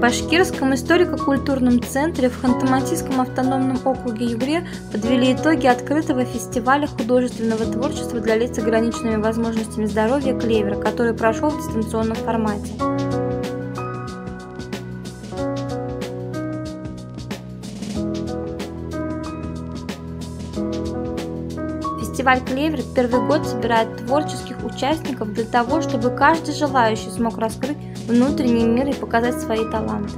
Башкирском историко-культурном центре в Ханты-Мансийском автономном округе Югре подвели итоги открытого фестиваля художественного творчества для лиц с ограниченными возможностями здоровья «Клевер», который прошел в дистанционном формате. Фестиваль «Клевер» первый год собирает творческих участников для того, чтобы каждый желающий смог раскрыть внутренний мир и показать свои таланты.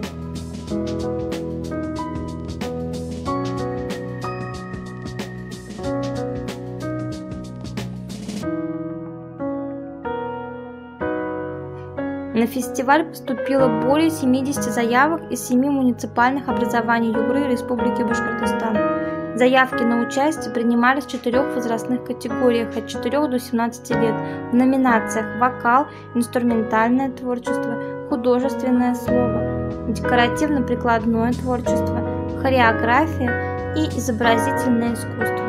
На фестиваль поступило более 70 заявок из 7 муниципальных образований Югры и Республики Башкортостан. Заявки на участие принимались в 4 возрастных категориях от 4 до 17 лет в номинациях «Вокал», «Инструментальное творчество», «Художественное слово», «Декоративно-прикладное творчество», «Хореография» и «Изобразительное искусство».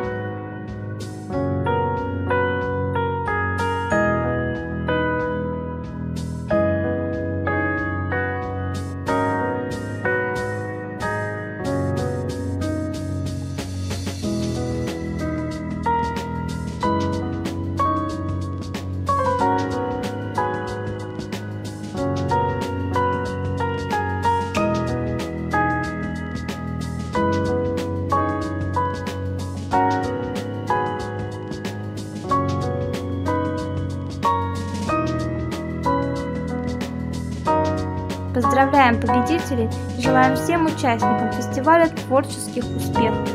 Поздравляем победителей и желаем всем участникам фестиваля творческих успехов!